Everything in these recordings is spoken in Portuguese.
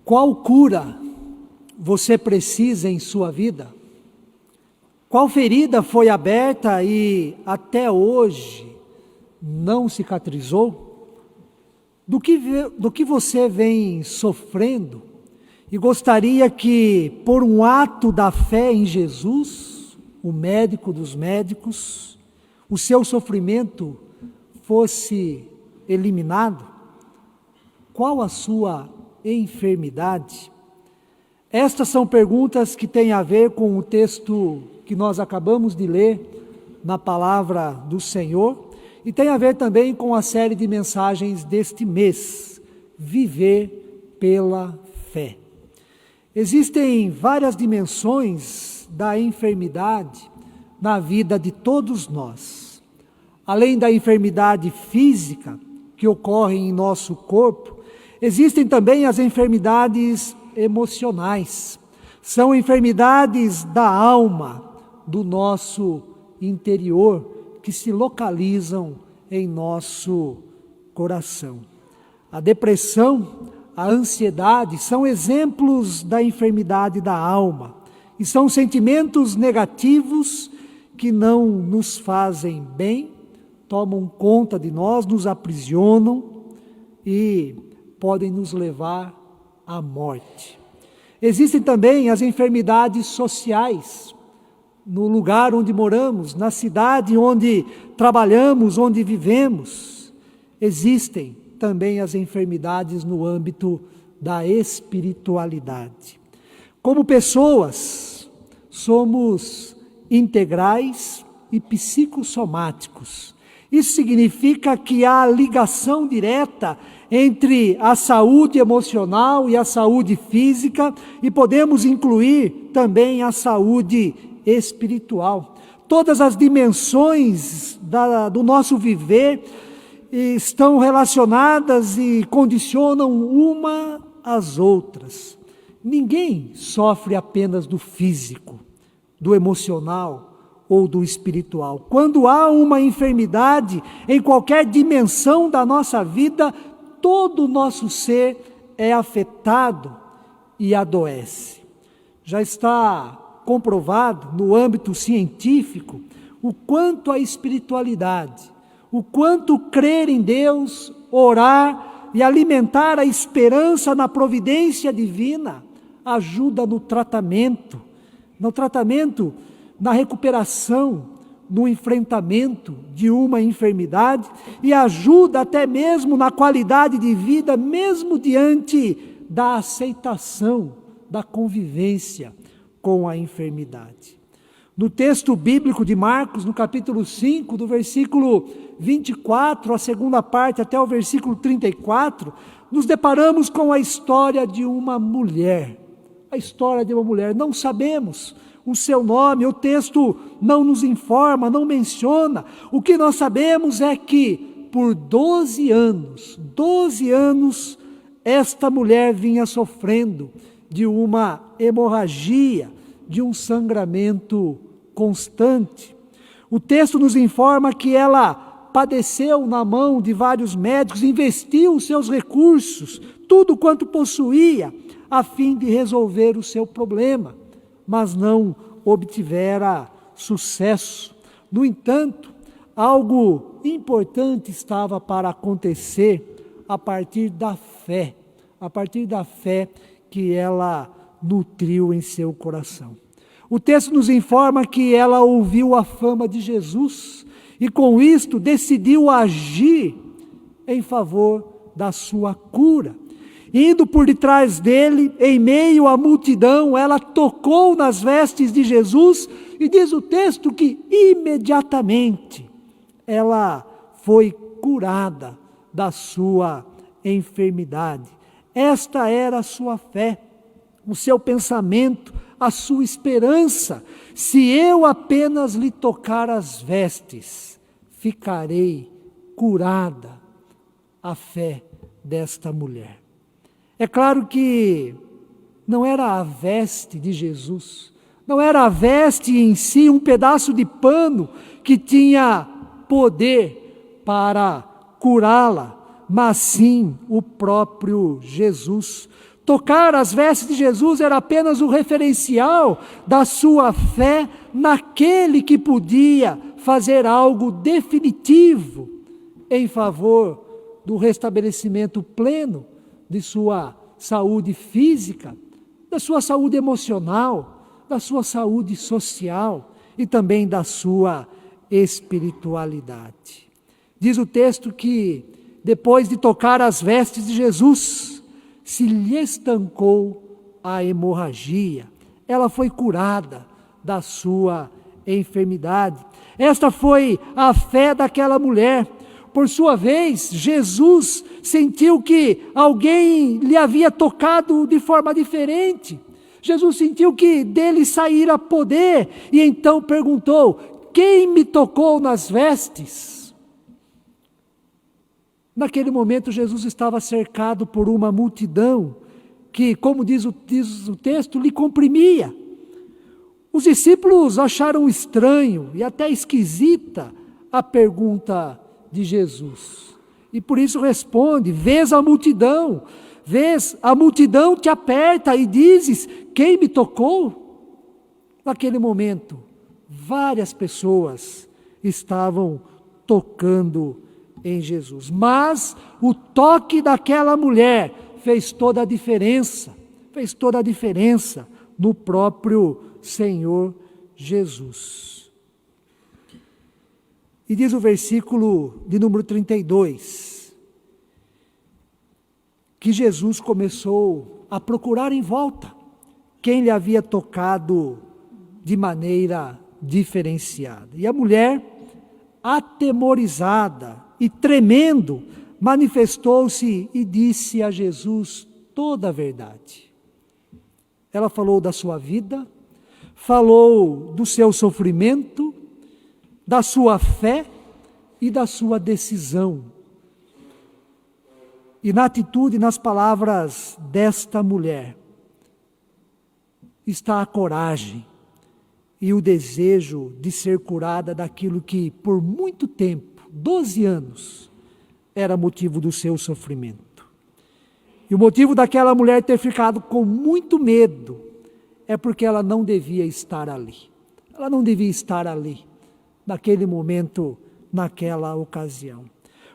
Qual cura você precisa em sua vida? Qual ferida foi aberta e até hoje não cicatrizou? Do que você vem sofrendo e gostaria que, por um ato da fé em Jesus, o médico dos médicos, o seu sofrimento fosse eliminado? Qual a sua enfermidade? Estas são perguntas que têm a ver com o texto que nós acabamos de ler na palavra do Senhor e tem a ver também com a série de mensagens deste mês, Viver pela Fé. Existem várias dimensões da enfermidade na vida de todos nós. Além da enfermidade física que ocorre em nosso corpo, existem também as enfermidades emocionais. São enfermidades da alma, do nosso interior, que se localizam em nosso coração. A depressão, a ansiedade são exemplos da enfermidade da alma e são sentimentos negativos que não nos fazem bem, tomam conta de nós, nos aprisionam e podem nos levar à morte. Existem também as enfermidades sociais, no lugar onde moramos, na cidade onde trabalhamos, onde vivemos. Existem também as enfermidades no âmbito da espiritualidade. Como pessoas, somos integrais e psicossomáticos. Isso significa que há ligação direta entre a saúde emocional e a saúde física, e podemos incluir também a saúde espiritual. Todas as dimensões do nosso viver estão relacionadas e condicionam uma às outras. Ninguém sofre apenas do físico, do emocional ou do espiritual. Quando há uma enfermidade em qualquer dimensão da nossa vida, todo o nosso ser é afetado e adoece. Já está comprovado no âmbito científico o quanto a espiritualidade, o quanto crer em Deus, orar e alimentar a esperança na providência divina ajuda no tratamento, na recuperação, no enfrentamento de uma enfermidade e ajuda até mesmo na qualidade de vida, mesmo diante da aceitação, da convivência com a enfermidade. No texto bíblico de Marcos, no capítulo 5, do versículo 24, a segunda parte, até o versículo 34, nos deparamos com a história de uma mulher. A história de uma mulher, não sabemos o seu nome, o texto não nos informa, não menciona. O que nós sabemos é que por 12 anos, esta mulher vinha sofrendo de uma hemorragia, de um sangramento constante. O texto nos informa que ela padeceu na mão de vários médicos, investiu os seus recursos, tudo quanto possuía, a fim de resolver o seu problema, mas não obtivera sucesso. No entanto, algo importante estava para acontecer a partir da fé que ela nutriu em seu coração. O texto nos informa que ela ouviu a fama de Jesus e com isto decidiu agir em favor da sua cura. Indo por detrás dele, em meio à multidão, ela tocou nas vestes de Jesus e diz o texto que imediatamente ela foi curada da sua enfermidade. Esta era a sua fé, o seu pensamento, a sua esperança. Se eu apenas lhe tocar as vestes, ficarei curada. A fé desta mulher. É claro que não era a veste de Jesus, não era a veste em si, um pedaço de pano que tinha poder para curá-la, mas sim o próprio Jesus. Tocar as vestes de Jesus era apenas o referencial da sua fé naquele que podia fazer algo definitivo em favor do restabelecimento pleno de sua saúde física, da sua saúde emocional, da sua saúde social e também da sua espiritualidade. Diz o texto que depois de tocar as vestes de Jesus, se lhe estancou a hemorragia, ela foi curada da sua enfermidade. Esta foi a fé daquela mulher. Por sua vez, Jesus sentiu que alguém lhe havia tocado de forma diferente. Jesus sentiu que dele saíra poder e então perguntou: quem me tocou nas vestes? Naquele momento, Jesus estava cercado por uma multidão que, como diz o texto, lhe comprimia. Os discípulos acharam estranho e até esquisita a pergunta de Jesus. E por isso responde: vês a multidão te aperta e dizes: quem me tocou? Naquele momento, várias pessoas estavam tocando em Jesus, mas o toque daquela mulher fez toda a diferença no próprio Senhor Jesus. E diz o versículo de número 32, que Jesus começou a procurar em volta quem lhe havia tocado de maneira diferenciada. E a mulher, atemorizada e tremendo, manifestou-se e disse a Jesus toda a verdade. Ela falou da sua vida, falou do seu sofrimento, da sua fé e da sua decisão. E na atitude, nas palavras desta mulher, está a coragem e o desejo de ser curada daquilo que por muito tempo, 12 anos, era motivo do seu sofrimento. E o motivo daquela mulher ter ficado com muito medo é porque ela não devia estar ali. Ela não devia estar ali, naquele momento, naquela ocasião.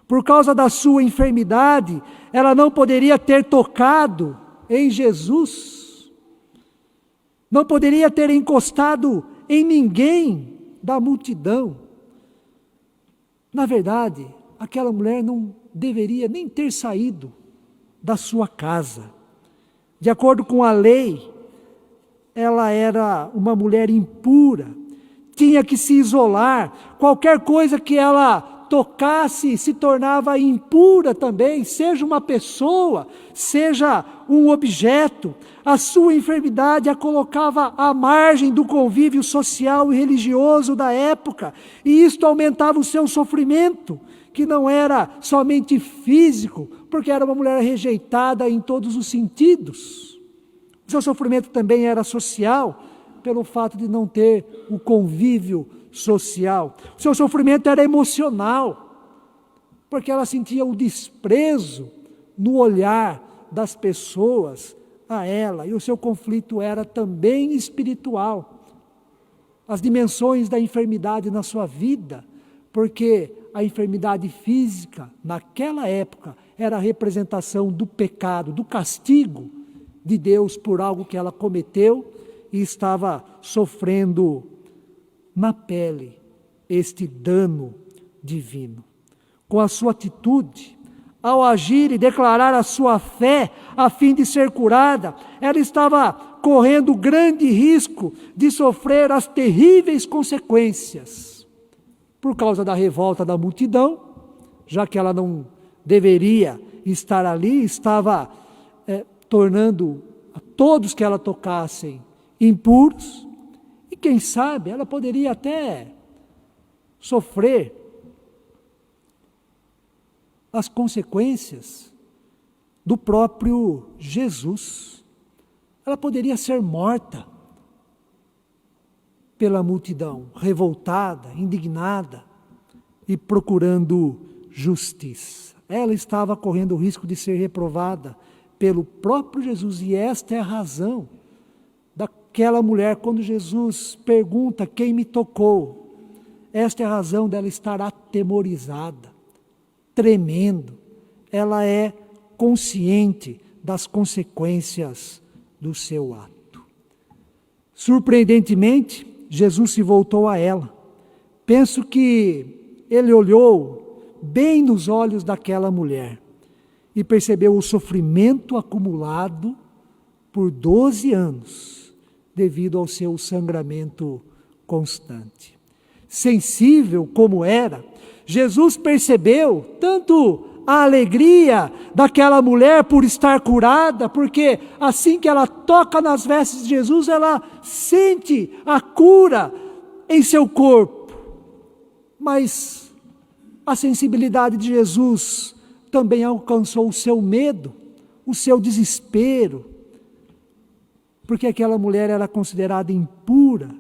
Por causa da sua enfermidade, ela não poderia ter tocado em Jesus, não poderia ter encostado em ninguém da multidão. Na verdade, aquela mulher não deveria nem ter saído da sua casa. De acordo com a lei, ela era uma mulher impura, tinha que se isolar. Qualquer coisa que ela tocasse se tornava impura também, seja uma pessoa, seja um objeto. A sua enfermidade a colocava à margem do convívio social e religioso da época, e isto aumentava o seu sofrimento, que não era somente físico, porque era uma mulher rejeitada em todos os sentidos. O seu sofrimento também era social, pelo fato de não ter o convívio social. O seu sofrimento era emocional, porque ela sentia o desprezo no olhar das pessoas a ela, e o seu conflito era também espiritual. As dimensões da enfermidade na sua vida, porque a enfermidade física, naquela época, era a representação do pecado, do castigo de Deus por algo que ela cometeu e estava sofrendo na pele este dano divino. Com a sua atitude, ao agir e declarar a sua fé a fim de ser curada, ela estava correndo grande risco de sofrer as terríveis consequências por causa da revolta da multidão, já que ela não deveria estar ali, estava tornando a todos que ela tocassem impuros, e quem sabe ela poderia até sofrer as consequências do próprio Jesus. ela poderia ser morta pela multidão, revoltada, indignada e procurando justiça. Ela estava correndo o risco de ser reprovada pelo próprio Jesus, e esta é a razão daquela mulher, quando Jesus pergunta quem me tocou, esta é a razão dela estar atemorizada, tremendo. Ela é consciente das consequências do seu ato. Surpreendentemente, Jesus se voltou a ela. Penso que ele olhou bem nos olhos daquela mulher e percebeu o sofrimento acumulado por 12 anos, devido ao seu sangramento constante. Sensível como era, Jesus percebeu tanto a alegria daquela mulher por estar curada, porque assim que ela toca nas vestes de Jesus, ela sente a cura em seu corpo. Mas a sensibilidade de Jesus também alcançou o seu medo, o seu desespero, porque aquela mulher era considerada impura,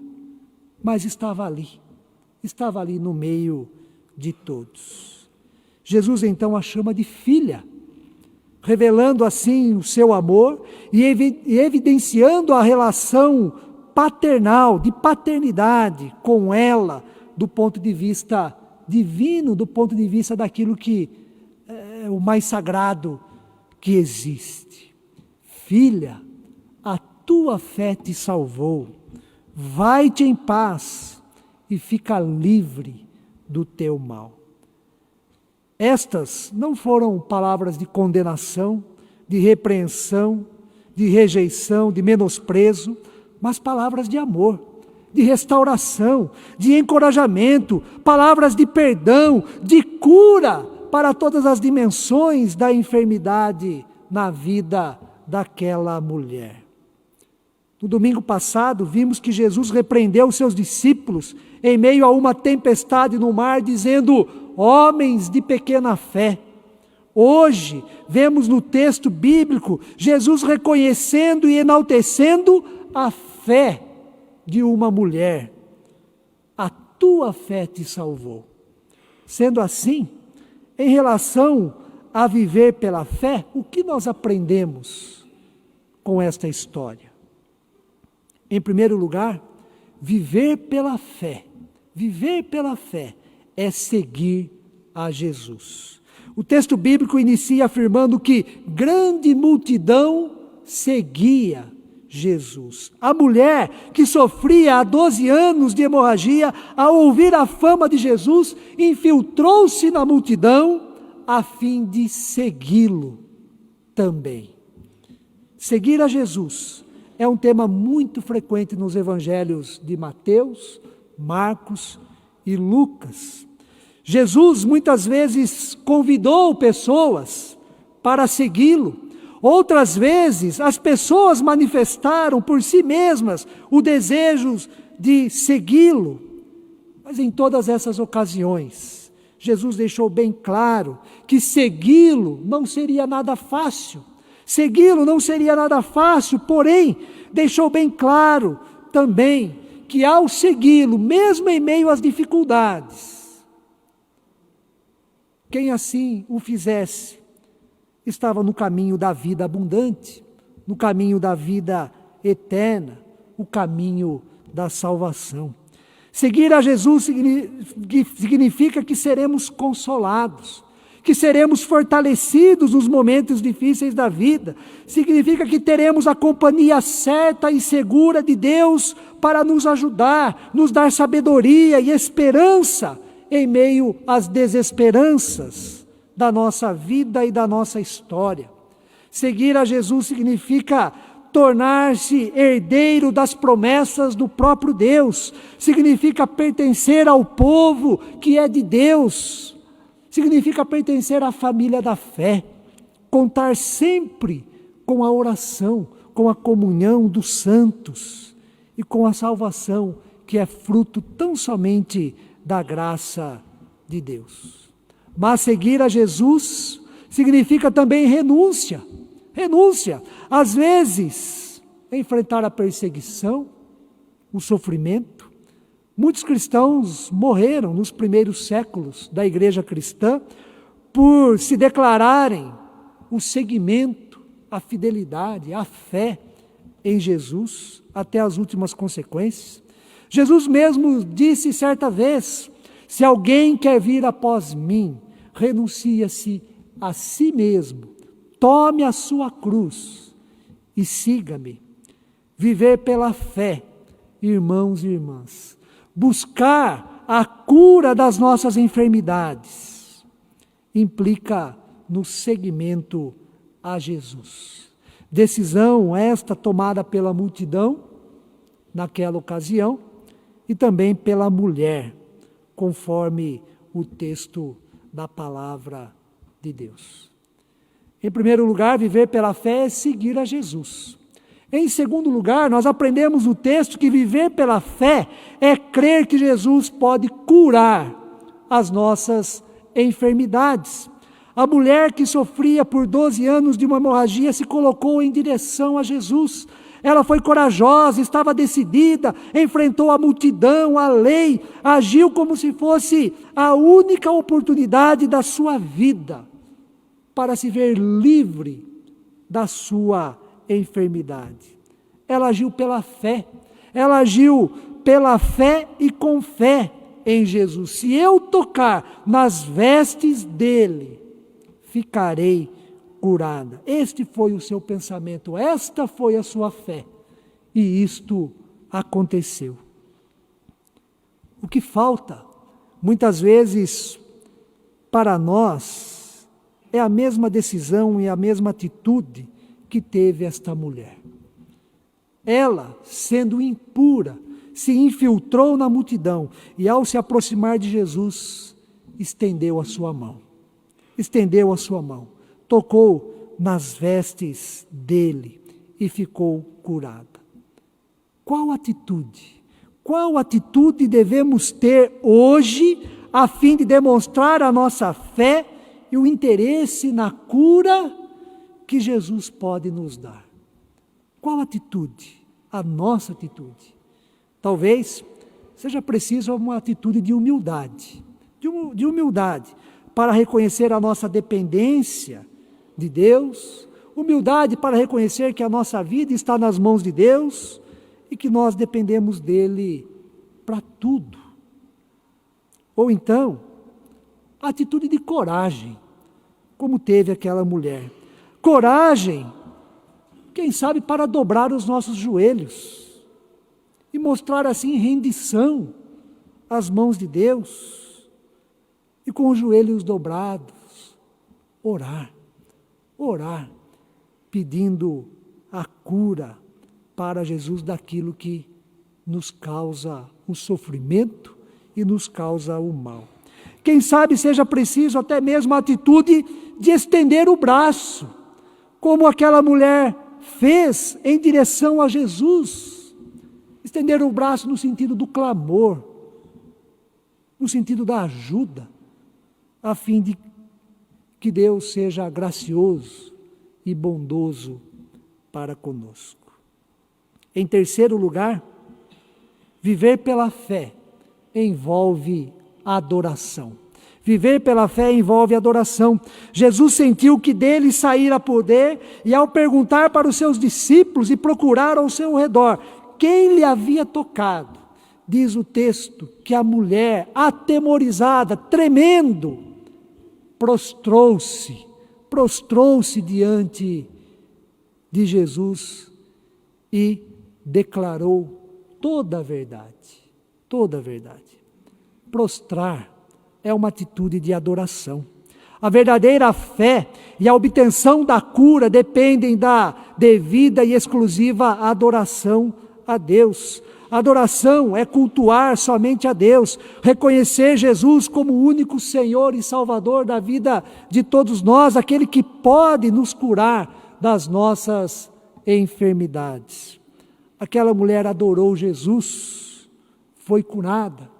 mas estava ali no meio de todos. Jesus então a chama de filha, revelando assim o seu amor e evidenciando a relação paternal, de paternidade com ela, do ponto de vista divino, do ponto de vista daquilo que é o mais sagrado que existe. Filha, a tua fé te salvou, vai-te em paz e fica livre do teu mal. Estas não foram palavras de condenação, de repreensão, de rejeição, de menosprezo, mas palavras de amor, de restauração, de encorajamento, palavras de perdão, de cura para todas as dimensões da enfermidade na vida daquela mulher. No domingo passado, vimos que Jesus repreendeu os seus discípulos em meio a uma tempestade no mar, dizendo: homens de pequena fé. Hoje, vemos no texto bíblico, Jesus reconhecendo e enaltecendo a fé de uma mulher. A tua fé te salvou. Sendo assim, em relação a viver pela fé, o que nós aprendemos com esta história? Em primeiro lugar, viver pela fé é seguir a Jesus. O texto bíblico inicia afirmando que grande multidão seguia Jesus. A mulher que sofria há 12 anos de hemorragia, ao ouvir a fama de Jesus, infiltrou-se na multidão a fim de segui-lo também. Seguir a Jesus é um tema muito frequente nos evangelhos de Mateus, Marcos e Lucas. Jesus muitas vezes convidou pessoas para segui-lo. Outras vezes as pessoas manifestaram por si mesmas o desejo de segui-lo. Mas em todas essas ocasiões, Jesus deixou bem claro que segui-lo não seria nada fácil. Segui-lo não seria nada fácil, porém, deixou bem claro também que ao segui-lo, mesmo em meio às dificuldades, quem assim o fizesse, estava no caminho da vida abundante, no caminho da vida eterna, o caminho da salvação. Seguir a Jesus significa que seremos consolados, que seremos fortalecidos nos momentos difíceis da vida. Significa que teremos a companhia certa e segura de Deus para nos ajudar, nos dar sabedoria e esperança em meio às desesperanças da nossa vida e da nossa história. Seguir a Jesus significa tornar-se herdeiro das promessas do próprio Deus. Significa pertencer ao povo que é de Deus. Significa pertencer à família da fé, contar sempre com a oração, com a comunhão dos santos e com a salvação que é fruto tão somente da graça de Deus. Mas seguir a Jesus significa também renúncia. Renúncia. Às vezes, enfrentar a perseguição, o sofrimento. Muitos cristãos morreram nos primeiros séculos da igreja cristã por se declararem o seguimento, a fidelidade, a fé em Jesus, até as últimas consequências. Jesus mesmo disse certa vez: se alguém quer vir após mim, renuncie-se a si mesmo, tome a sua cruz e siga-me. Viver pela fé, irmãos e irmãs, buscar a cura das nossas enfermidades, implica no seguimento a Jesus. Decisão esta tomada pela multidão naquela ocasião e também pela mulher, conforme o texto da palavra de Deus. Em primeiro lugar, viver pela fé é seguir a Jesus. Em segundo lugar, nós aprendemos no texto que viver pela fé é crer que Jesus pode curar as nossas enfermidades. A mulher que sofria por 12 anos de uma hemorragia se colocou em direção a Jesus. Ela foi corajosa, estava decidida, enfrentou a multidão, a lei, agiu como se fosse a única oportunidade da sua vida para se ver livre da sua enfermidade. Ela agiu pela fé e com fé em Jesus. Se eu tocar nas vestes dele, ficarei curada. Este foi o seu pensamento, esta foi a sua fé, e isto aconteceu. O que falta, muitas vezes, para nós, é a mesma decisão e a mesma atitude que teve esta mulher. Ela, sendo impura, se infiltrou na multidão e, ao se aproximar de Jesus, estendeu a sua mão, tocou nas vestes dele e ficou curada. Qual atitude devemos ter hoje a fim de demonstrar a nossa fé e o interesse na cura que Jesus pode nos dar? Qual atitude? A nossa atitude. Talvez seja preciso uma atitude de humildade, para reconhecer a nossa dependência de Deus, humildade para reconhecer que a nossa vida está nas mãos de Deus e que nós dependemos dele para tudo. Ou então, atitude de coragem, como teve aquela mulher. Coragem, quem sabe, para dobrar os nossos joelhos e mostrar assim rendição às mãos de Deus e com os joelhos dobrados, orar, pedindo a cura para Jesus daquilo que nos causa o sofrimento e nos causa o mal. Quem sabe seja preciso até mesmo a atitude de estender o braço, como aquela mulher fez em direção a Jesus. Estender o braço no sentido do clamor, no sentido da ajuda, a fim de que Deus seja gracioso e bondoso para conosco. Em terceiro lugar, viver pela fé envolve adoração. Viver pela fé envolve adoração. Jesus sentiu que dele saíra poder e, ao perguntar para os seus discípulos e procurar ao seu redor quem lhe havia tocado, diz o texto que a mulher, atemorizada, tremendo, prostrou-se diante de Jesus e declarou toda a verdade. Prostrar é uma atitude de adoração. A verdadeira fé e a obtenção da cura dependem da devida e exclusiva adoração a Deus. Adoração é cultuar somente a Deus, reconhecer Jesus como o único Senhor e Salvador da vida de todos nós, aquele que pode nos curar das nossas enfermidades. Aquela mulher adorou Jesus, foi curada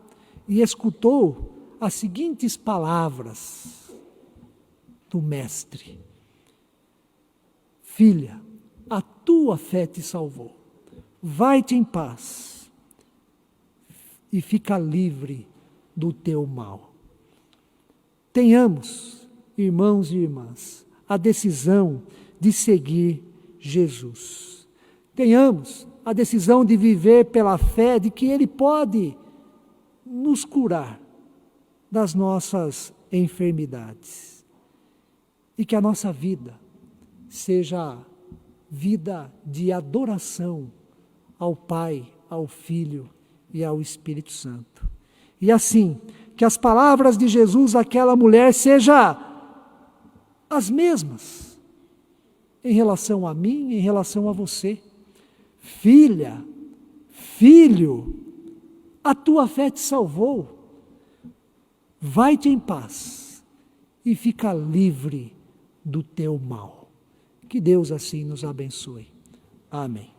e escutou as seguintes palavras do Mestre: filha, a tua fé te salvou. vai-te em paz e fica livre do teu mal. Tenhamos, irmãos e irmãs, a decisão de seguir Jesus. Tenhamos a decisão de viver pela fé de que Ele pode nos curar das nossas enfermidades. E que a nossa vida seja vida de adoração ao Pai, ao Filho e ao Espírito Santo. E assim, que as palavras de Jesus àquela mulher sejam as mesmas em relação a mim, em relação a você. Filha, filho, a tua fé te salvou. Vai-te em paz e fica livre do teu mal. Que Deus assim nos abençoe. Amém.